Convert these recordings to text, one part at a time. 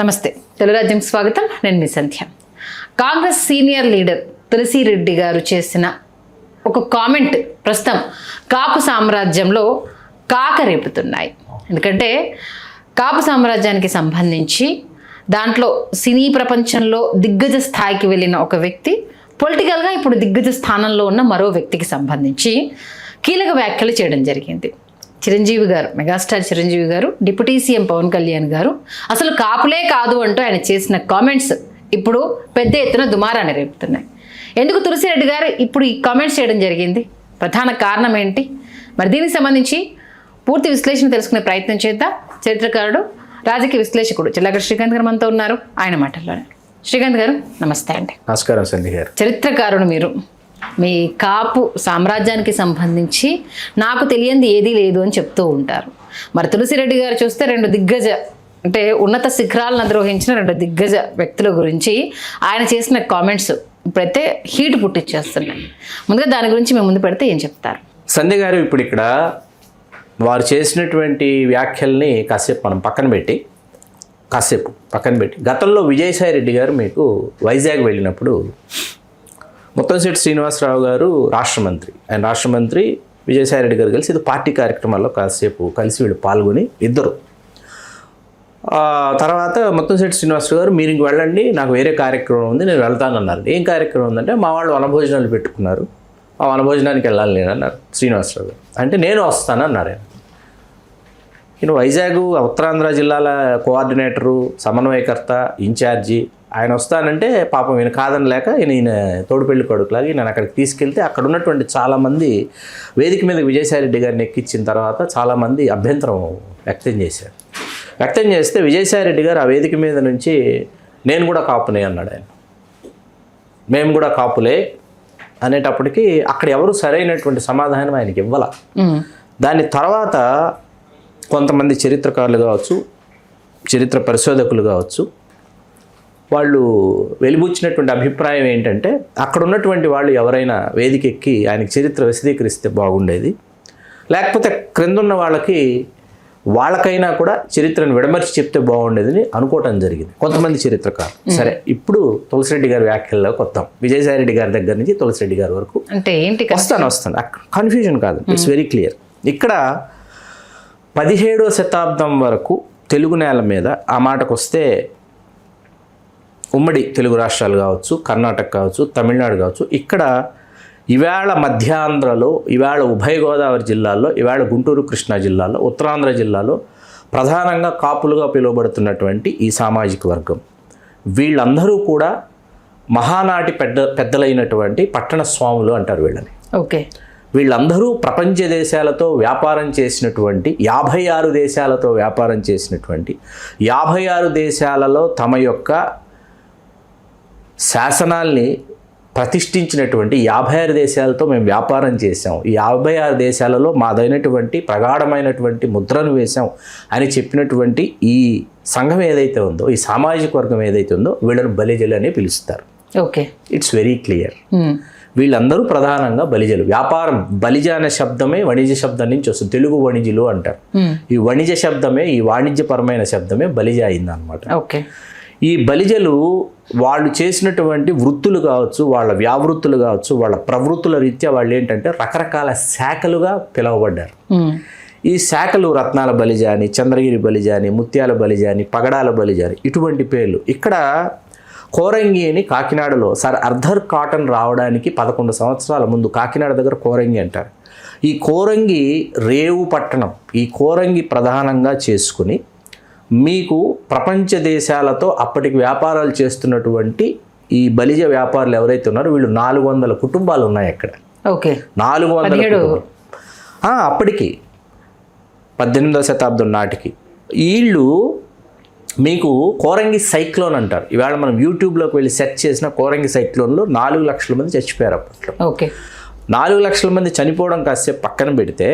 నమస్తే, తెలుగు రాజ్యంకి స్వాగతం. నేను మీ సంధ్య. కాంగ్రెస్ సీనియర్ లీడర్ తులసిరెడ్డి గారు చేసిన ఒక కామెంట్ ప్రస్తుతం కాపు సామ్రాజ్యంలో కాకరేపుతున్నాయి. ఎందుకంటే కాపు సామ్రాజ్యానికి సంబంధించి దాంట్లో సినీ ప్రపంచంలో దిగ్గజ స్థాయికి వెళ్ళిన ఒక వ్యక్తి పొలిటికల్గా ఇప్పుడు దిగ్గజ స్థానంలో ఉన్న మరో వ్యక్తికి సంబంధించి కీలక వ్యాఖ్యలు చేయడం జరిగింది. చిరంజీవి గారు, మెగాస్టార్ చిరంజీవి గారు, డిప్యూటీ సీఎం పవన్ కళ్యాణ్ గారు అసలు కాపులే కాదు అంటూ ఆయన చేసిన కామెంట్స్ ఇప్పుడు పెద్ద ఎత్తున దుమారాన్ని రేపుతున్నాయి. ఎందుకు తులసిరెడ్డి గారు ఇప్పుడు ఈ కామెంట్స్ చేయడం జరిగింది? ప్రధాన కారణం ఏంటి? మరి దీనికి సంబంధించి పూర్తి విశ్లేషణ తెలుసుకునే ప్రయత్నం చేద్దాం. చరిత్రకారుడు, రాజకీయ విశ్లేషకుడు జిల్లాగర్ శ్రీకాంత్ గారు మనతో ఉన్నారు. ఆయన మాటల్లోనే. శ్రీకాంత్ గారు నమస్తే అండి. నమస్కారం సంధ్య గారు. చరిత్రకారుడు మీరు. మీ కాపు సామ్రాజ్యానికి సంబంధించి నాకు తెలియంది ఏదీ లేదు అని చెప్తూ ఉంటారు. మరి తులసిరెడ్డి గారు చూస్తే రెండు దిగ్గజ, అంటే ఉన్నత శిఖరాలను అధిరోహించిన రెండు దిగ్గజ వ్యక్తుల గురించి ఆయన చేసిన కామెంట్స్ ఇప్పుడైతే హీట్ పుట్టించేస్తున్నాయి. ముందుగా దాని గురించి మేము ముందు పెడితే ఏం చెప్తారు? సంధ్య గారు, ఇప్పుడు ఇక్కడ వారు చేసినటువంటి వ్యాఖ్యల్ని కాసేపు మనం పక్కన పెట్టి గతంలో విజయసాయి రెడ్డి గారు మీకు వైజాగ్ వెళ్ళినప్పుడు ముత్తంశెట్టి శ్రీనివాసరావు గారు ఆయన రాష్ట్ర మంత్రి విజయసాయి రెడ్డి గారు కలిసి ఇది పార్టీ కార్యక్రమాల్లో కాసేపు కలిసి వీళ్ళు పాల్గొని ఇద్దరు తర్వాత ముత్తంశెట్టి శ్రీనివాసరావు గారు మీరు ఇంక వెళ్ళండి, నాకు వేరే కార్యక్రమం ఉంది, నేను వెళ్తానన్నారు. ఏం కార్యక్రమం ఉందంటే మా వాళ్ళు వనభోజనాలు పెట్టుకున్నారు, ఆ వనభోజనానికి వెళ్ళాలి నేను అన్నారు శ్రీనివాసరావు గారు. అంటే నేను వస్తానన్నారు ఆయన. ఈయన వైజాగ్ ఉత్తరాంధ్ర జిల్లాల కోఆర్డినేటరు, సమన్వయకర్త, ఇన్ఛార్జి. ఆయన వస్తానంటే పాపం ఈయన కాదనలేక ఈయన తోడుపెళ్లి కొడుకులాగా ఈయన అక్కడికి తీసుకెళ్తే అక్కడ ఉన్నటువంటి చాలామంది వేదిక మీద విజయసాయి రెడ్డి గారిని ఎక్కించిన తర్వాత చాలామంది అభ్యంతరం వ్యక్తం చేస్తే విజయసాయి రెడ్డి గారు ఆ వేదిక మీద నుంచి నేను కూడా కాపునే అన్నాడు ఆయన. మేము కూడా కాపులే అనేటప్పటికీ అక్కడ ఎవరు సరైనటువంటి సమాధానం ఆయనకి ఇవ్వాల. దాని తర్వాత కొంతమంది చరిత్రకారులు కావచ్చు, చరిత్ర పరిశోధకులు కావచ్చు, వాళ్ళు వెలిబుచ్చినటువంటి అభిప్రాయం ఏంటంటే అక్కడ ఉన్నటువంటి వాళ్ళు ఎవరైనా వేదిక ఎక్కి ఆయనకి చరిత్ర విశదీకరిస్తే బాగుండేది, లేకపోతే క్రిందున్న వాళ్ళకైనా కూడా చరిత్రను విడమర్చి చెప్తే బాగుండేదని అనుకోవటం జరిగింది కొంతమంది చరిత్రకారులు. సరే, ఇప్పుడు తులసిరెడ్డి గారి వ్యాఖ్యల్లోకి వద్దాం. విజయసాయి రెడ్డి గారి దగ్గర నుంచి తులసిరెడ్డి గారి వరకు అంటే ఏంటి? వస్తాను. కన్ఫ్యూజన్ కాదు, ఇట్స్ వెరీ క్లియర్. ఇక్కడ 17వ శతాబ్దం వరకు తెలుగు నేల మీద ఆ మాటకు వస్తే ఉమ్మడి తెలుగు రాష్ట్రాలు కావచ్చు, కర్ణాటక కావచ్చు, తమిళనాడు కావచ్చు, ఇక్కడ ఇవాళ మధ్యాంధ్రలో, ఇవాళ ఉభయ గోదావరి జిల్లాల్లో, ఇవాళ గుంటూరు కృష్ణా జిల్లాలో, ఉత్తరాంధ్ర జిల్లాలో ప్రధానంగా కాపులుగా పిలువబడుతున్నటువంటి ఈ సామాజిక వర్గం వీళ్ళందరూ కూడా మహానాటి పెద్దలైనటువంటి పట్టణ స్వాములు అంటారు వీళ్ళని. ఓకే. వీళ్ళందరూ ప్రపంచ దేశాలతో వ్యాపారం చేసినటువంటి 56 దేశాలతో వ్యాపారం చేసినటువంటి 56 దేశాలలో తమ యొక్క శాసనాల్ని ప్రతిష్ఠించినటువంటి 56 దేశాలతో మేము వ్యాపారం చేసాం, ఈ 56 దేశాలలో మాదైనటువంటి ప్రగాఢమైనటువంటి ముద్రను వేశాం అని చెప్పినటువంటి ఈ సంఘం ఏదైతే ఉందో, ఈ సామాజిక వర్గం ఏదైతే ఉందో వీళ్ళని బలిజలు అని పిలుస్తారు. Okay, it's very clear. వీళ్ళందరూ ప్రధానంగా బలిజలు. వ్యాపారం, బలిజ అనే శబ్దమే వణిజ్య శబ్దం నుంచి వస్తుంది. తెలుగు వణిజులు అంటారు. ఈ వణిజ్య శబ్దమే, ఈ వాణిజ్యపరమైన శబ్దమే బలిజ అయిందనమాట. ఓకే. ఈ బలిజలు వాళ్ళు చేసినటువంటి వృత్తులు కావచ్చు, వాళ్ళ వ్యావృత్తులు కావచ్చు, వాళ్ళ ప్రవృత్తుల రీత్యా వాళ్ళు ఏంటంటే రకరకాల శాఖలుగా పిలువబడ్డారు. ఈ శాఖలు రత్నాల బలిజ అని, చంద్రగిరి బలిజ అని, ముత్యాల బలిజ అని, పగడాల బలిజ అని, ఇటువంటి పేర్లు. ఇక్కడ కోరంగి అని కాకినాడలో సర్ అర్థర్ కాటన్ రావడానికి 11 సంవత్సరాల ముందు కాకినాడ దగ్గర కోరంగి అంటారు. ఈ కోరంగి రేవు పట్టణం, ఈ కోరంగి ప్రధానంగా చేసుకుని మీకు ప్రపంచ దేశాలతో అప్పటికి వ్యాపారాలు చేస్తున్నటువంటి ఈ బలిజ వ్యాపారులు ఎవరైతే ఉన్నారో వీళ్ళు 400 కుటుంబాలు ఉన్నాయి అక్కడ. ఓకే. 400 అప్పటికి 18వ శతాబ్దం నాటికి. వీళ్ళు మీకు కోరంగి సైక్లోన్ అంటారు. ఇవాళ మనం యూట్యూబ్లోకి వెళ్ళి సెర్చ్ చేసిన కోరంగి సైక్లోన్లో 4 లక్షల మంది చచ్చిపోయారు అప్పట్లో. ఓకే. 4 లక్షల మంది చనిపోవడం కాసేపు పక్కన పెడితే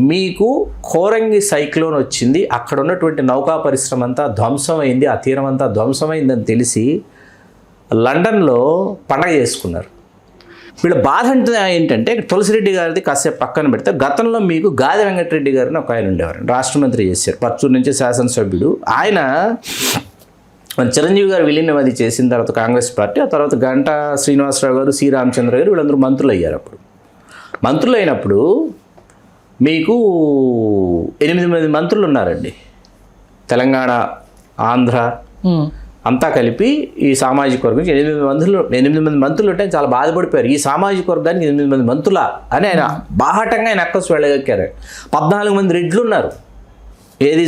మీకు కోరంగి సైక్లోన్ వచ్చింది, అక్కడ ఉన్నటువంటి నౌకా పరిశ్రమ అంతా ధ్వంసమైంది, ఆ తీరం అంతా ధ్వంసమైందని తెలిసి లండన్లో పండగ చేసుకున్నారు. వీళ్ళ బాధ అంటే ఏంటంటే తులసిరెడ్డి గారిది కాసేపు పక్కన పెడితే గతంలో మీకు గాది వెంకటరెడ్డి గారిని ఒక ఆయన ఉండేవారు, రాష్ట్ర మంత్రి చేశారు, పర్చూరు నుంచి శాసనసభ్యుడు. ఆయన మన చిరంజీవి గారు విలీనం అది చేసిన తర్వాత కాంగ్రెస్ పార్టీ, ఆ తర్వాత గంటా శ్రీనివాసరావు గారు, సి రామచంద్ర గారు వీళ్ళందరూ మంత్రులు అయ్యారు. అప్పుడు మంత్రులు అయినప్పుడు మీకు 8 మంత్రులు ఉన్నారండి. తెలంగాణ, ఆంధ్ర అంతా కలిపి ఈ సామాజిక వర్గం 8 మంత్రులు ఉంటే చాలా బాధపడిపోయారు. ఈ సామాజిక వర్గానికి 8 మంత్రులా అని ఆయన బాహాటంగా ఆయన అక్కసు వెళ్ళగక్కారు. 14 మంది రెడ్లు ఉన్నారు. ఏది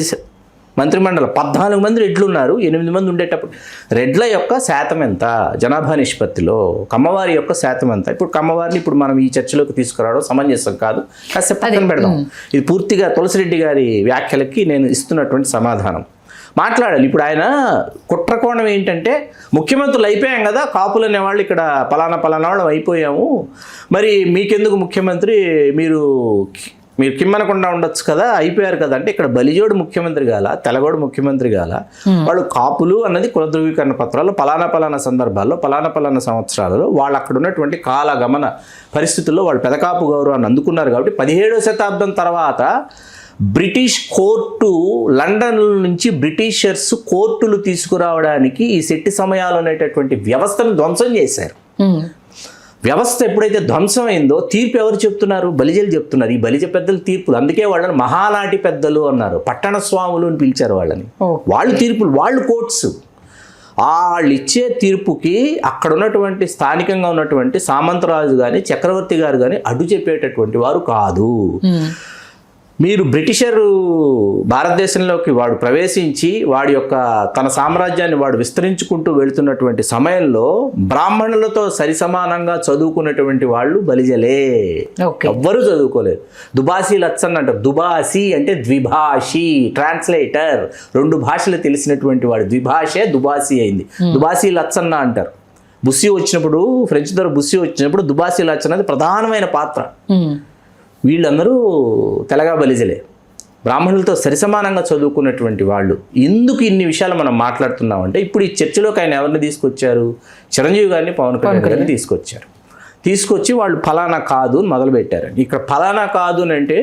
మంత్రిమండలి 14 మంది రెడ్లు ఉన్నారు. 8 మంది ఉండేటప్పుడు రెడ్ల యొక్క శాతం ఎంత జనాభా నిష్పత్తిలో, కమ్మవారి యొక్క శాతం ఎంత? ఇప్పుడు కమ్మవారిని ఇప్పుడు మనం ఈ చర్చలోకి తీసుకురావడం సమంజసం కాదు, కాసేపు పక్కన పెడదాం. ఇది పూర్తిగా తులసిరెడ్డి గారి వ్యాఖ్యలకి నేను ఇస్తున్నటువంటి సమాధానం. మాట్లాడాలి. ఇప్పుడు ఆయన కుట్రకోణం ఏంటంటే, ముఖ్యమంత్రులు అయిపోయాం కదా, కాపులు అనేవాళ్ళు ఇక్కడ పలానా వాళ్ళు అయిపోయాము, మరి మీకెందుకు ముఖ్యమంత్రి, మీరు కిమ్మనకుండా ఉండొచ్చు కదా, అయిపోయారు కదా అంటే, ఇక్కడ బలిజోడు ముఖ్యమంత్రి కాల, తెలగోడు ముఖ్యమంత్రి కాల, వాళ్ళు కాపులు అన్నది కుల ధృవీకరణ పత్రాలు పలానా సందర్భాల్లో పలానా సంవత్సరాలలో వాళ్ళు అక్కడ ఉన్నటువంటి కాలగమన పరిస్థితుల్లో వాళ్ళు పెదకాపు గౌరవాన్ని అందుకున్నారు. కాబట్టి 17వ శతాబ్దం తర్వాత బ్రిటిష్ కోర్టు, లండన్ నుంచి బ్రిటిషర్స్ కోర్టులు తీసుకురావడానికి ఈ శెట్టి సమయాలు అనేటటువంటి వ్యవస్థను ధ్వంసం చేశారు. వ్యవస్థ ఎప్పుడైతే ధ్వంసం అయిందో తీర్పు ఎవరు చెప్తున్నారు? బలిజలు చెప్తున్నారు. ఈ బలిజ పెద్దల తీర్పులు, అందుకే వాళ్ళని మహానాటి పెద్దలు అన్నారు, పట్టణ స్వాములు అని పిలిచారు వాళ్ళని. వాళ్ళు తీర్పులు, వాళ్ళు కోర్ట్స్, వాళ్ళు ఇచ్చే తీర్పుకి అక్కడ ఉన్నటువంటి స్థానికంగా ఉన్నటువంటి సామంతరాజు కానీ చక్రవర్తి గారు కానీ అడ్డు చెప్పేటటువంటి వారు కాదు. మీరు బ్రిటిషరు భారతదేశంలోకి వాడు ప్రవేశించి వాడి యొక్క తన సామ్రాజ్యాన్ని వాడు విస్తరించుకుంటూ వెళుతున్నటువంటి సమయంలో బ్రాహ్మణులతో సరిసమానంగా చదువుకున్నటువంటి వాళ్ళు బలిజలే. ఎవ్వరూ చదువుకోలేదు. దుబాసీ లచ్చన్ అంటారు. దుబాసీ అంటే ద్విభాషి, ట్రాన్స్లేటర్, 2 భాషలు తెలిసినటువంటి వాడు ద్విభాషే దుబాసీ అయింది. దుబాసీ లచ్చన్న అంటారు. బుస్సీ వచ్చినప్పుడు, ఫ్రెంచ్ ద్వారా బుస్సీ వచ్చినప్పుడు దుబాసీ లచ్చన్ అనేది ప్రధానమైన పాత్ర. వీళ్ళందరూ తెలగా బలిజలే, బ్రాహ్మణులతో సరిసమానంగా చదువుకున్నటువంటి వాళ్ళు. ఎందుకు ఇన్ని విషయాలు మనం మాట్లాడుతున్నామంటే, ఇప్పుడు ఈ చర్చలోకి ఆయన ఎవరిని తీసుకొచ్చారు? చిరంజీవి గారిని, పవన్ కళ్యాణ్ గారిని తీసుకొచ్చారు. తీసుకొచ్చి వాళ్ళు ఫలానా కాదు అని మొదలుపెట్టారండి. ఇక్కడ ఫలానా కాదు అని అంటే,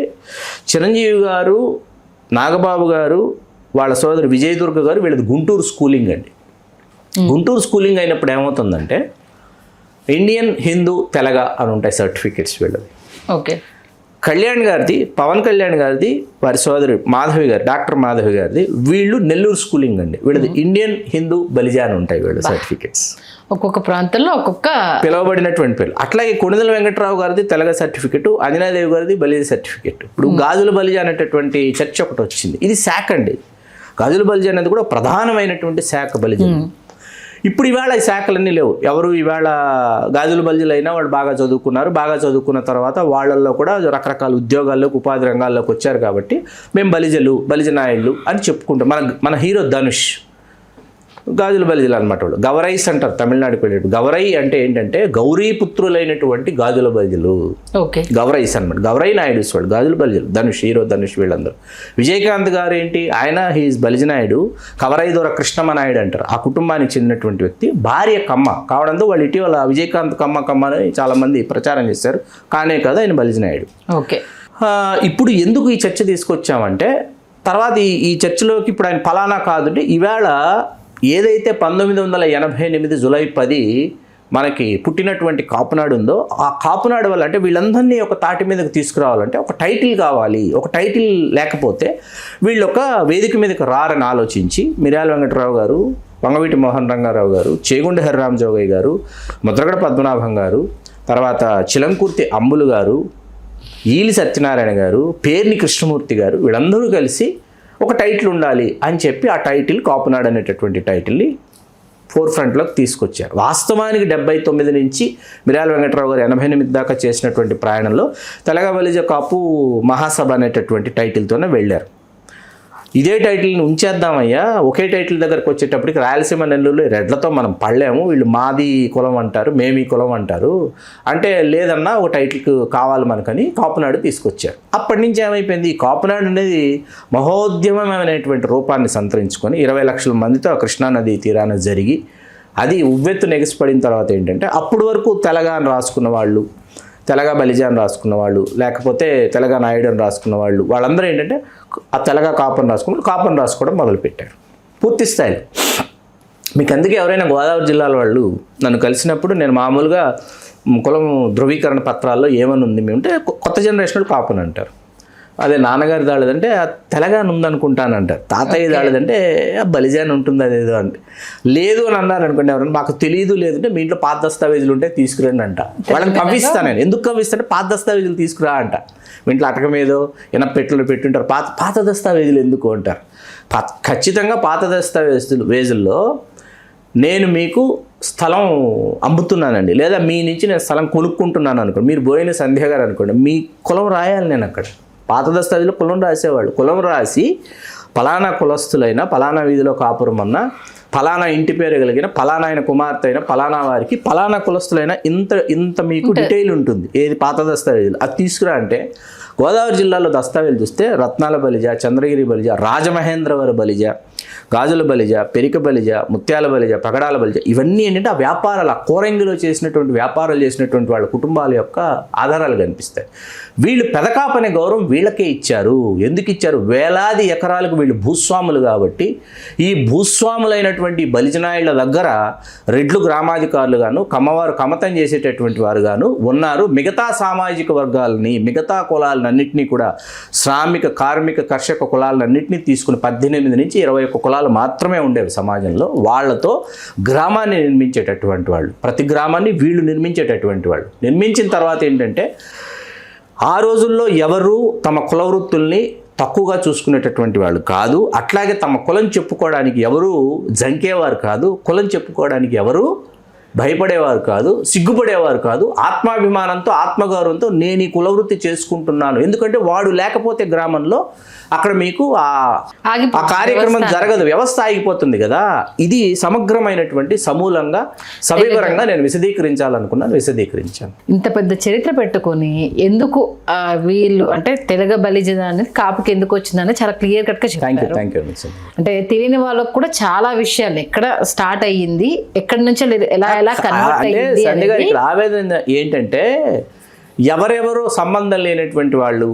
చిరంజీవి గారు, నాగబాబు గారు, వాళ్ళ సోదరు విజయదుర్గ గారు, వీళ్ళది గుంటూరు స్కూలింగ్ అండి. గుంటూరు స్కూలింగ్ అయినప్పుడు ఏమవుతుందంటే, ఇండియన్, హిందూ, తెలగ అని ఉంటాయి సర్టిఫికెట్స్ వీళ్ళది. ఓకే. కళ్యాణ్ గారిది, పవన్ కళ్యాణ్ గారిది, వారి సోదరు మాధవి గారు, డాక్టర్ మాధవి గారిది, వీళ్ళు నెల్లూరు స్కూలింగ్ అండి. వీళ్ళది ఇండియన్, హిందూ, బలిజా అని ఉంటాయి వీళ్ళ సర్టిఫికెట్స్. ఒక్కొక్క ప్రాంతంలో ఒక్కొక్క పిలువబడినటువంటి పేర్లు. అట్లాగే కొణిదెల వెంకట్రావు గారిది తెలగ సర్టిఫికెట్, అంజనాదేవి గారిది బలిజ సర్టిఫికెట్. ఇప్పుడు గాజుల బలిజ అనేటటువంటి చర్చ ఒకటి వచ్చింది. ఇది శాఖ అండి. గాజుల బలిజ అనేది కూడా ప్రధానమైనటువంటి శాఖ బలిజ. ఇప్పుడు ఇవాళ ఈ శాఖలన్నీ లేవు. ఎవరు ఇవాళ గాజుల బలిజలైనా వాళ్ళు బాగా చదువుకున్నారు. బాగా చదువుకున్న తర్వాత వాళ్ళల్లో కూడా రకరకాల ఉద్యోగాల్లోకి, ఉపాధి రంగాల్లోకి వచ్చారు. కాబట్టి మేము బలిజలు, బలిజ నాయుళ్ళు అని చెప్పుకుంటాం. మన హీరో ధనుష్ గాజుల బలిజలు అనమాట. వాళ్ళు గవరైస్ అంటారు తమిళనాడుకి వెళ్ళేటు. గవరై అంటే ఏంటంటే గౌరీపుత్రులైనటువంటి గాజుల బలిజలు. ఓకే. గవరైస్ అనమాట. గవరై నాయుడు వాళ్ళు గాజుల బలిజలు. ధనుష్, హీరో ధనుష్ వీళ్ళందరూ. విజయకాంత్ గారు ఏంటి, ఆయన హీఈస్ బలిజ నాయుడు. కవరైదొర కృష్ణమ్మ నాయుడు అంటారు. ఆ కుటుంబానికి చెందినటువంటి వ్యక్తి. భార్య కమ్మ కావడంతో వాళ్ళు ఇటీవల విజయకాంత్ కమ్మ అని చాలామంది ప్రచారం చేశారు. కానే కదా ఆయన బలిజ నాయుడు. ఓకే. ఇప్పుడు ఎందుకు ఈ చర్చ తీసుకొచ్చామంటే, తర్వాత ఈ చర్చలోకి ఇప్పుడు ఆయన ఫలానా కాదంటే, ఈవేళ ఏదైతే 1988 జూలై 10 మనకి పుట్టినటువంటి కాపునాడు ఉందో, ఆ కాపునాడు వల్ల అంటే వీళ్ళందరినీ ఒక తాటి మీదకి తీసుకురావాలంటే ఒక టైటిల్ కావాలి. ఒక టైటిల్ లేకపోతే వీళ్ళు ఒక వేదిక మీదకి రారని ఆలోచించి మిర్యాల వెంకటరావు గారు, వంగవీటి మోహన్ రంగారావు గారు, చేగుండ హరిరామ్ జోగయ్య గారు, ముద్రగడ పద్మనాభం గారు, తర్వాత చిలంకుర్తి అంబులు గారు, ఈలి సత్యనారాయణ గారు, పేర్ని కృష్ణమూర్తి గారు, వీళ్ళందరూ కలిసి ఒక టైటిల్ ఉండాలి అని చెప్పి ఆ టైటిల్ కాపునాడు అనేటటువంటి టైటిల్ని ఫోర్ ఫ్రంట్లోకి తీసుకొచ్చారు. వాస్తవానికి 79 నుంచి మిర్యాల వెంకటరావు గారు 88 దాకా చేసినటువంటి ప్రయాణంలో తెలగ బలిజ కాపు మహాసభ అనేటటువంటి టైటిల్తోనే వెళ్ళారు. ఇదే టైటిల్ని ఉంచేద్దామయ్యా, ఒకే టైటిల్ దగ్గరకు వచ్చేటప్పటికి రాయలసీమ, నెల్లూరులో రెడ్లతో మనం పడలేము, వీళ్ళు మాది కులం అంటారు, మేమీ కులం అంటారు అంటే, లేదన్నా ఒక టైటిల్కి కావాలి మనకని కాపునాడు తీసుకొచ్చారు. అప్పటి నుంచి ఏమైపోయింది, ఈ కాపునాడు అనేది మహోద్యమమైనటువంటి రూపాన్ని సంతరించుకొని 20 లక్షల మందితో కృష్ణానది తీరాన జరిగి, అది ఉవ్వెత్తు నెగిసిపడిన తర్వాత ఏంటంటే, అప్పటి వరకు తెలగ అని రాసుకున్న వాళ్ళు, తెలగ బలిజ అని రాసుకున్న వాళ్ళు, లేకపోతే తెలగ నాయుడు అని రాసుకున్న వాళ్ళు, వాళ్ళందరూ ఏంటంటే ఆ తెలగ కాపుని రాసుకోవడం మొదలుపెట్టారు పూర్తి స్థాయిలో. మీకు అందుకే ఎవరైనా గోదావరి జిల్లాల వాళ్ళు నన్ను కలిసినప్పుడు నేను మామూలుగా కులం ధృవీకరణ పత్రాల్లో ఏమని ఉంది మేమంటే కొత్త జనరేషన్ కాపుని అంటారు. అదే నాన్నగారి దాళ్ళదంటే తెలంగాణ ఉందనుకుంటానంటారు. తాతయ్య దాళ్ళదంటే బలిజాన్ ఉంటుంది అదేదో అంటే లేదు అని అన్నారు అనుకోండి ఎవరైనా మాకు తెలియదు లేదంటే మీ ఇంట్లో పాత దస్తావేజులు ఉంటే తీసుకురండి అంట. వాళ్ళని కవ్విస్తాను నేను. ఎందుకు కవ్విస్తానంటే పాత దస్తావేజులు తీసుకురా అంట. మీ ఇంట్లో అటక మీదో ఏమైనా పెట్టులు పెట్టుంటారు పాత దస్తావేజులు ఎందుకు అంటారు. ఖచ్చితంగా పాత దస్తావేజుల్లో నేను మీకు స్థలం అమ్ముతున్నానండి లేదా మీ నుంచి నేను స్థలం కొనుక్కుంటున్నాను అనుకోండి, మీరు బోయిన సంధ్య గారు అనుకోండి, మీ కులం రాయాలి. నేను అక్కడ పాత దస్తావేజులో కులం రాసేవాళ్ళు. కులం రాసి ఫలానా కులస్తులైన ఫలానా వీధిలో కాపురం అన్న ఫలానా ఇంటి పేరు కలిగిన ఫలానా ఆయన కుమార్తె అయిన ఫలానా వారికి ఫలానా కులస్తులైన ఇంత మీకు డీటెయిల్ ఉంటుంది. ఏది పాత దస్తావేజులు అది తీసుకురా అంటే గోదావరి జిల్లాలో దస్తావేజులు చూస్తే రత్నాల బలిజ, చంద్రగిరి బలిజ, రాజమహేంద్రవర బలిజ, గాజుల బలిజ, పెరిక బలిజ, ముత్యాల బలిజ, పగడాల బలిజ, ఇవన్నీ ఏంటంటే ఆ వ్యాపారాలు, ఆ కోరంగిలో చేసినటువంటి వ్యాపారాలు చేసినటువంటి వాళ్ళ కుటుంబాల యొక్క ఆధారాలు కనిపిస్తాయి. వీళ్ళు పెదకాపు అనే గౌరవం వీళ్ళకే ఇచ్చారు. ఎందుకు ఇచ్చారు? వేలాది ఎకరాలకు వీళ్ళు భూస్వాములు కాబట్టి ఈ భూస్వాములైనటువంటి బలిజనాయుల దగ్గర రెడ్లు గ్రామాధికారులు గాను కమ్మవారు కమతం చేసేటటువంటి వారు గాను ఉన్నారు. మిగతా సామాజిక వర్గాలని మిగతా కులాలన్నింటినీ కూడా శ్రామిక కార్మిక కర్షక కులాలన్నింటినీ తీసుకుని 18 నుంచి 21 కులాలు మాత్రమే ఉండేవి సమాజంలో. వాళ్ళతో గ్రామాన్ని నిర్మించేటటువంటి వాళ్ళు, ప్రతి గ్రామాన్ని వీళ్ళు నిర్మించేటటువంటి వాళ్ళు. నిర్మించిన తర్వాత ఏంటంటే ఆ రోజుల్లో ఎవరు తమ కుల వృత్తుల్ని తక్కువగా చూసుకునేటటువంటి వాళ్ళు కాదు. అట్లాగే తమ కులం చెప్పుకోవడానికి ఎవరు జంకేవారు కాదు. కులం చెప్పుకోవడానికి ఎవరు భయపడేవారు కాదు, సిగ్గుపడేవారు కాదు. ఆత్మాభిమానంతో ఆత్మగౌరవంతో నేను ఈ కులవృత్తి చేసుకుంటున్నాను. ఎందుకంటే వాడు లేకపోతే గ్రామంలో అక్కడ మీకు ఆ కార్యక్రమం జరగదు, వ్యవస్థ ఆగిపోతుంది కదా. ఇది సమగ్రమైనటువంటి సమూలంగా సవివరంగా నేను విశదీకరించాలనుకున్నాను, విశదీకరించాను. ఇంత పెద్ద చరిత్ర పెట్టుకొని ఎందుకు వీళ్ళు అంటే తెలుగు బలిజన అనేది కాపుకి ఎందుకు వచ్చిందని చాలా క్లియర్ కట్ గా చెప్పారు. Thank you. అంటే తెలియని వాళ్ళకు కూడా చాలా విషయాలు ఎక్కడ స్టార్ట్ అయ్యింది, ఎక్కడి నుంచి ఎలా కన్వర్ట్ అయ్యింది అనేది. ఇక్కడ ఆవేదన ఏంటంటే ఎవరెవరో సంబంధం లేనటువంటి వాళ్ళు,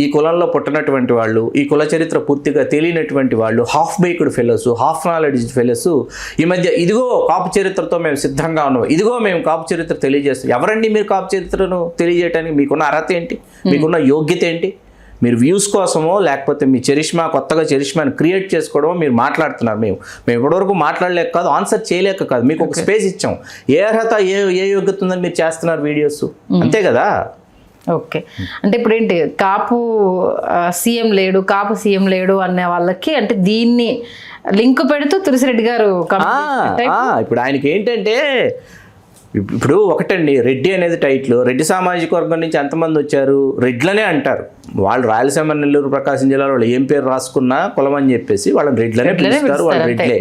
ఈ కులంలో పుట్టినటువంటి వాళ్ళు, ఈ కుల చరిత్ర పూర్తిగా తెలియనటువంటి వాళ్ళు, half baked fellows, half knowledge fellows ఈ మధ్య ఇదిగో కాపు చరిత్రతో మేము సిద్ధంగా ఉన్నాం, ఇదిగో మేము కాపు చరిత్ర తెలియజేస్తాం. ఎవరండి మీరు కాపు చరిత్రను తెలియజేయడానికి? మీకున్న అర్హత ఏంటి? మీకున్న యోగ్యత ఏంటి? మీరు వ్యూస్ కోసమో లేకపోతే మీ కొత్తగా చరిష్మాని క్రియేట్ చేసుకోవడమో మీరు మాట్లాడుతున్నారు. మేము ఇప్పటివరకు మాట్లాడలేక కాదు, ఆన్సర్ చేయలేక కాదు, మీకు ఒక స్పేస్ ఇచ్చాం. ఏ అర్హత ఏ యోగ్యత ఉందని మీరు చేస్తున్నారు వీడియోస్, అంతే కదా. ఓకే, అంటే ఇప్పుడు ఏంటి కాపు సీఎం లేడు అనే వాళ్ళకి అంటే దీన్ని లింక్ పెడుతూ తులసిరెడ్డి గారు ఇప్పుడు ఆయనకి ఏంటంటే ఇప్పుడు ఒకటండి, రెడ్డి అనేది టైటిల్. రెడ్డి సామాజిక వర్గం నుంచి ఎంతమంది వచ్చారు? రెడ్లనే అంటారు వాళ్ళు. రాయలసీమ, నెల్లూరు, ప్రకాశం జిల్లాలో వాళ్ళు ఏం పేరు రాసుకున్నా కులం అని చెప్పేసి వాళ్ళని రెడ్లనే పిలుస్తారు. వాళ్ళు రెడ్లే.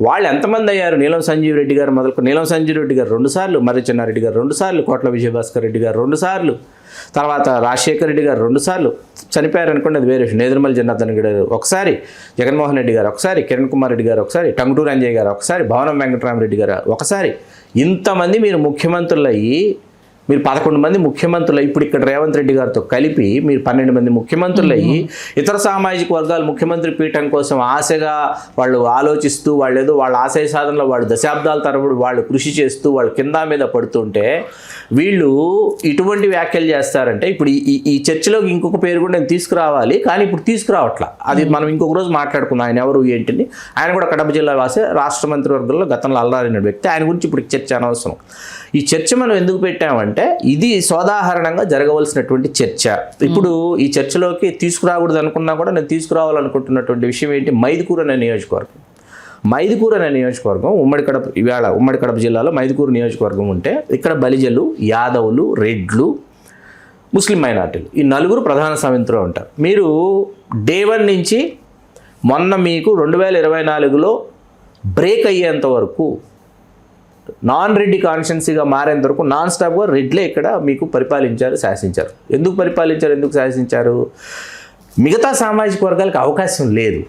వాళ్ళు ఎంతమంది అయ్యారు? నీలం సంజీవ్ రెడ్డి గారు మొదలుకొని నీలం సంజీవ్ రెడ్డి గారు 2 సార్లు, మర్రి చెన్నారెడ్డి గారు 2 సార్లు, కోట్ల విజయభాస్కర్ రెడ్డి గారు 2 సార్లు, తర్వాత రాజశేఖర రెడ్డి గారు 2 సార్లు చనిపోయారు అనుకోండి, అది వేరే. నేదురుమల్లి జనార్దన్ గారు ఒకసారి, జగన్మోహన్ రెడ్డి గారు ఒకసారి, కిరణ్ కుమార్ రెడ్డి గారు ఒకసారి, టంగుటూరు అంజయ్ గారు ఒకసారి, భవనం వెంకటరామరెడ్డి గారు ఒకసారి. ఇంతమంది మీరు ముఖ్యమంత్రులు అయ్యి, మీరు 11 మంది ముఖ్యమంత్రులు, ఇప్పుడు ఇక్కడ రేవంత్ రెడ్డి గారితో కలిపి మీరు 12 మంది ముఖ్యమంత్రులు అయ్యి ఇతర సామాజిక వర్గాలు ముఖ్యమంత్రి పీఠం కోసం ఆశగా వాళ్ళు ఆలోచిస్తూ, వాళ్ళు ఏదో వాళ్ళ ఆశయ సాధనలో వాళ్ళు దశాబ్దాల తరబడి వాళ్ళు కృషి చేస్తూ వాళ్ళు కింద మీద పడుతుంటే వీళ్ళు ఇటువంటి వ్యాఖ్యలు చేస్తారంటే, ఇప్పుడు ఈ చర్చలోకి ఇంకొక పేరు కూడా నేను తీసుకురావాలి, కానీ ఇప్పుడు తీసుకురావట్లా. అది మనం ఇంకొక రోజు మాట్లాడుకుందాం. ఆయన ఎవరు ఏంటిని. ఆయన కూడా కడప జిల్లా వాసే, రాష్ట్ర మంత్రివర్గంలో గతంలో అల్లారిన వ్యక్తి. ఆయన గురించి ఇప్పుడు చర్చ అనవసరం. ఈ చర్చ మనం ఎందుకు పెట్టామంటే ఇది సోదాహరణంగా జరగవలసినటువంటి చర్చ. ఇప్పుడు ఈ చర్చలోకి తీసుకురాకూడదు అనుకున్నా కూడా నేను తీసుకురావాలనుకుంటున్నటువంటి విషయం ఏంటి? మైదుకూరు అనే నియోజకవర్గం. మైదుకూరు అనే నియోజకవర్గం ఉమ్మడి కడప జిల్లాలో మైదుకూరు నియోజకవర్గం ఉంటే ఇక్కడ బలిజలు, యాదవులు, రెడ్లు, ముస్లిం మైనార్టీలు ఈ 4 ప్రధాన సమితిలో ఉంటారు. మీరు డే 1 నుంచి మొన్న మీకు 2024లో బ్రేక్ అయ్యేంత వరకు నాన్ రెడ్డి కాన్స్టిట్యున్సీగా మారేంత వరకు నాన్ స్టాప్గా రెడ్లే ఇక్కడ మీకు పరిపాలించారు, శాసించారు. ఎందుకు పరిపాలించారు, ఎందుకు శాసించారు? మిగతా సామాజిక వర్గాలకు అవకాశం లేదు.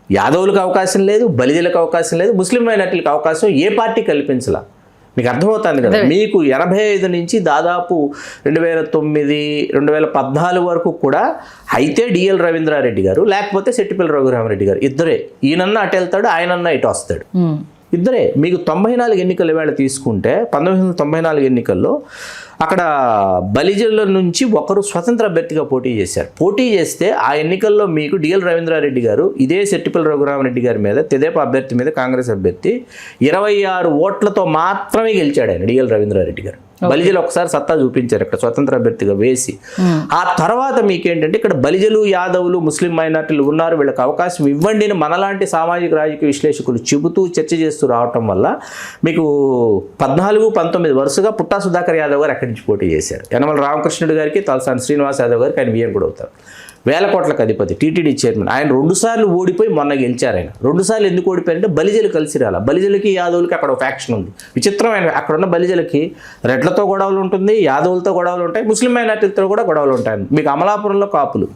యాదవులకు అవకాశం లేదు, బలిజలకు అవకాశం లేదు, ముస్లిం మైనార్టీలకు అవకాశం ఏ పార్టీ కల్పించలా. మీకు అర్థమవుతుంది కదా. మీకు 85 నుంచి దాదాపు 2009, 2014 వరకు కూడా అయితే డిఎల్ రవీంద్రారెడ్డి గారు లేకపోతే సెట్టిపల్లి రఘురామరెడ్డి గారు ఇద్దరే. ఈయనన్నా అటు వెళ్తాడు, ఆయనన్నా ఇటు వస్తాడు. ఇద్దరే. మీకు 94 ఎన్నికలు వేళ తీసుకుంటే 1994 ఎన్నికల్లో అక్కడ బలిజల నుంచి ఒకరు స్వతంత్ర అభ్యర్థిగా పోటీ చేశారు. పోటీ చేస్తే ఆ ఎన్నికల్లో మీకు డిఎల్ రవీంద్రారెడ్డి గారు ఇదే సెట్టిపల్లి రఘురామరెడ్డి గారి మీద తెదేపా అభ్యర్థి మీద కాంగ్రెస్ అభ్యర్థి 26 ఓట్లతో మాత్రమే గెలిచాడు ఆయన డిఎల్ రవీంద్రారెడ్డి గారు. బలిజలు ఒకసారి సత్తా చూపించారు ఇక్కడ స్వతంత్ర అభ్యర్థిగా వేసి. ఆ తర్వాత మీకేంటంటే ఇక్కడ బలిజలు, యాదవులు, ముస్లిం మైనార్టీలు ఉన్నారు, వీళ్ళకి అవకాశం ఇవ్వండి అని మనలాంటి సామాజిక రాజకీయ విశ్లేషకులు చెబుతూ చర్చ చేస్తూ రావటం వల్ల మీకు 14, 19 వరుసగా పుట్టా సుధాకర్ యాదవ్ గారు అక్కడి నుంచి పోటీ చేశారు. యనమల రామకృష్ణుడు గారికి, తలసాని శ్రీనివాస్ యాదవ్ గారికి ఆయన వియ్యం కూడా అవుతారు. 1000 కోట్లకు అధిపతి, టీటీడీ చైర్మన్. ఆయన 2 సార్లు ఓడిపోయి మొన్న గెలిచారు. ఆయన 2 సార్లు ఎందుకు ఓడిపోయారంటే బలిజలు కలిసి రాలా. బలిజలకి యాదవులకి అక్కడ ఒక ఫ్యాక్షన్ ఉంది. విచిత్రమైన అక్కడ ఉన్న బలిజలకి రెడ్లతో గొడవలు ఉంటుంది, యాదవులతో గొడవలు ఉంటాయి, ముస్లిం మైనార్టీలతో కూడా గొడవలు ఉంటాయి. మీకు అమలాపురంలో కాపులు,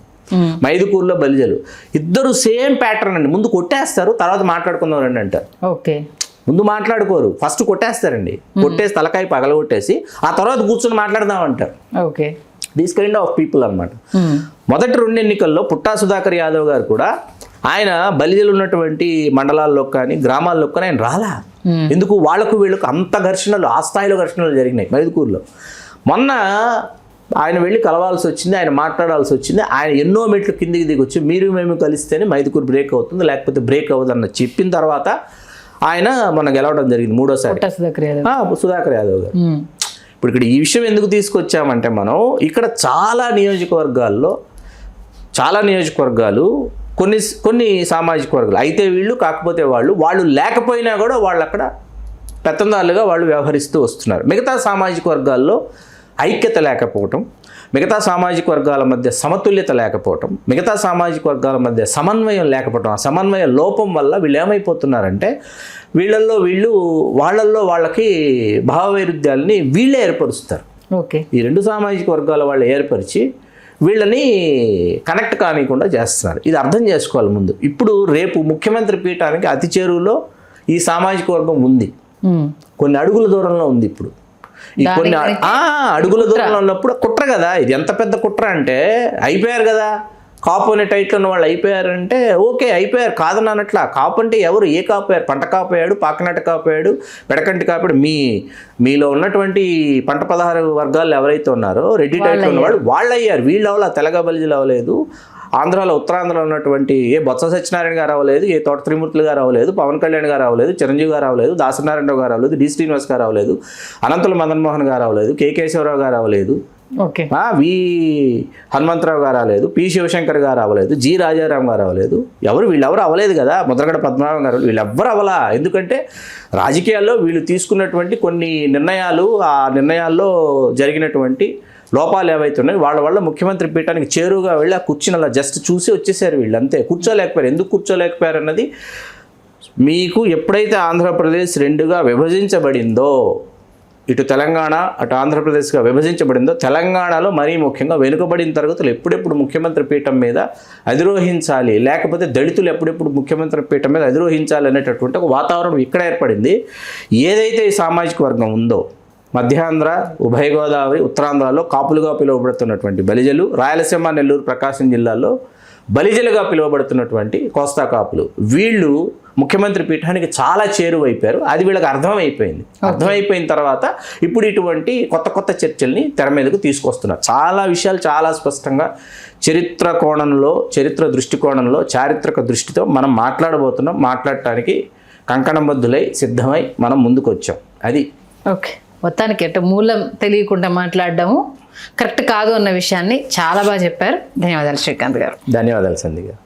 మైదుకూరులో బలిజలు, ఇద్దరు సేమ్ ప్యాటర్న్ అండి. ముందు కొట్టేస్తారు, తర్వాత మాట్లాడుకుందాం రండి అంటారు. ఓకే, ముందు మాట్లాడుకోరు, ఫస్ట్ కొట్టేస్తారండి. కొట్టేసి తలకాయ పగలగొట్టేసి ఆ తర్వాత కూర్చొని మాట్లాడదాం అంటారు. Okay, these kind of people అనమాట. మొదటి 2 ఎన్నికల్లో పుట్టా సుధాకర్ యాదవ్ గారు కూడా ఆయన బలిజలు ఉన్నటువంటి మండలాల్లో కానీ గ్రామాల్లో కానీ ఆయన రాలా. ఎందుకు? వాళ్లకు వీళ్ళకు అంత ఘర్షణలు, ఆ స్థాయిలో ఘర్షణలు జరిగినాయి మైదుకూరులో. మొన్న ఆయన వెళ్ళి కలవాల్సి వచ్చింది, ఆయన మాట్లాడాల్సి వచ్చింది. ఆయన ఎన్నో మెట్లు కిందికి దిగొచ్చి మీరు మేము కలిస్తేనే మైదుకూరు బ్రేక్ అవుతుంది, లేకపోతే బ్రేక్ అవ్వదు అన్న చెప్పిన తర్వాత ఆయన మొన్న గెలవడం జరిగింది 3వ సారి సుధాకర్ యాదవ్ గారు. ఇప్పుడు ఇక్కడ ఈ విషయం ఎందుకు తీసుకొచ్చామంటే మనం ఇక్కడ చాలా నియోజకవర్గాలు కొన్ని సామాజిక వర్గాలు అయితే వీళ్ళు, కాకపోతే వాళ్ళు లేకపోయినా కూడా వాళ్ళు అక్కడ పెత్తందారులుగా వాళ్ళు వ్యవహరిస్తూ వస్తున్నారు. మిగతా సామాజిక వర్గాల్లో ఐక్యత లేకపోవటం, మిగతా సామాజిక వర్గాల మధ్య సమతుల్యత లేకపోవటం, మిగతా సామాజిక వర్గాల మధ్య సమన్వయం లేకపోవటం, ఆ సమన్వయ లోపం వల్ల వీళ్ళు ఏమైపోతున్నారంటే వాళ్ళల్లో వాళ్ళకి భావవైరుధ్యాలని వీళ్ళే ఏర్పరుస్తారు. ఓకే, ఈ 2 సామాజిక వర్గాల వాళ్ళు ఏర్పరిచి వీళ్ళని కనెక్ట్ కానివ్వకుండా చేస్తున్నారు. ఇది అర్థం చేసుకోవాలి ముందు. ఇప్పుడు రేపు ముఖ్యమంత్రి పీఠానికి అతి చేరువలో ఈ సామాజిక వర్గం ఉంది, కొన్ని అడుగుల దూరంలో ఉంది. ఇప్పుడు ఈ కొన్ని అడుగుల దూరంలో ఉన్నప్పుడు కుట్ర కదా ఇది. ఎంత పెద్ద కుట్ర అంటే అయిపోయారు కదా, కాపు అనే టైట్లో ఉన్న వాళ్ళు అయిపోయారంటే ఓకే, అయిపోయారు కాదన్నట్లా. కాపు అంటే ఎవరు? ఏ కాపోయారు? పంట కాపోయాడు, పాకనాట కాపోయాడు, పెడకంటి కాపాడు. మీలో ఉన్నటువంటి పంట 16 వర్గాలు ఎవరైతే ఉన్నారో రెడ్డి టైట్లో ఉన్నవాళ్ళు వాళ్ళు అయ్యారు. వీళ్ళు అవలా, తెలగ బలిజలు అవ్వలేదు. ఆంధ్రాలో, ఉత్తరాంధ్రలో ఉన్నటువంటి ఏ బొత్స సత్యనారాయణ గారు అవ్వలేదు, ఏ తోట త్రిమూర్తులు గారు అవ్వలేదు, పవన్ కళ్యాణ్ గారు అవ్వలేదు, చిరంజీవి గారు అవ్వలేదు, దాసనారాయణరావు గారు అవ్వలేదు, డి శ్రీనివాస్ గారు అవ్వలేదు, అనంతుల మదన్ మోహన్ గారు అవ్వలేదు, కె కేశవరావు గారు అవ్వలేదు, వి హనుమంతరావు గారు అవ్వలేదు, పి శివశంకర్ గారు అవ్వలేదు, జి రాజారాం గారు అవ్వలేదు. వీళ్ళెవరు అవ్వలేదు కదా. ముద్రగడ పద్మనాభం గారు, వీళ్ళెవ్వరు అవ్వలా. ఎందుకంటే రాజకీయాల్లో వీళ్ళు తీసుకున్నటువంటి కొన్ని నిర్ణయాలు, ఆ నిర్ణయాల్లో జరిగినటువంటి లోపాలు ఏవైతే ఉన్నాయి వాళ్ళ ముఖ్యమంత్రి పీఠానికి చేరువుగా వెళ్ళి ఆ కుర్చీని అలా జస్ట్ చూసి వచ్చేసారు. వీళ్ళు అంతే, కూర్చోలేకపోయారు. ఎందుకు కూర్చోలేకపోయారు అన్నది మీకు ఎప్పుడైతే ఆంధ్రప్రదేశ్ 2గా విభజించబడిందో, ఇటు తెలంగాణ అటు ఆంధ్రప్రదేశ్గా విభజించబడిందో, తెలంగాణలో మరీ ముఖ్యంగా వెనుకబడిన తరగతులు ఎప్పుడెప్పుడు ముఖ్యమంత్రి పీఠం మీద అధిరోహించాలి, లేకపోతే దళితులు ఎప్పుడెప్పుడు ముఖ్యమంత్రి పీఠం మీద అధిరోహించాలి అనేటటువంటి ఒక వాతావరణం ఇక్కడ ఏర్పడింది. ఏదైతే ఈ సామాజిక వర్గం ఉందో, మధ్యాంధ్ర, ఉభయ గోదావరి, ఉత్తరాంధ్రలో కాపులుగా పిలువబడుతున్నటువంటి బలిజలు, రాయలసీమ, నెల్లూరు, ప్రకాశం జిల్లాల్లో బలిజలుగా పిలువబడుతున్నటువంటి కోస్తా కాపులు, వీళ్ళు ముఖ్యమంత్రి పీఠానికి చాలా చేరువైపోయారు. అది వీళ్ళకి అర్థమైపోయింది. అర్థమైపోయిన తర్వాత ఇప్పుడు ఇటువంటి కొత్త చర్చల్ని తెర మీదకు తీసుకొస్తున్నారు. చాలా విషయాలు చాలా స్పష్టంగా చరిత్ర దృష్టికోణంలో, చారిత్రక దృష్టితో మనం మాట్లాడబోతున్నాం. మాట్లాడటానికి కంకణబద్ధులై సిద్ధమై మనం ముందుకు వచ్చాం. అది ఓకే. మొత్తానికి ఎటు మూలం తెలియకుండా మాట్లాడడము కరెక్ట్ కాదు అన్న విషయాన్ని చాలా బాగా చెప్పారు. ధన్యవాదాలు శ్రీకాంత్ గారు. ధన్యవాదాలు సంధ్య గారు.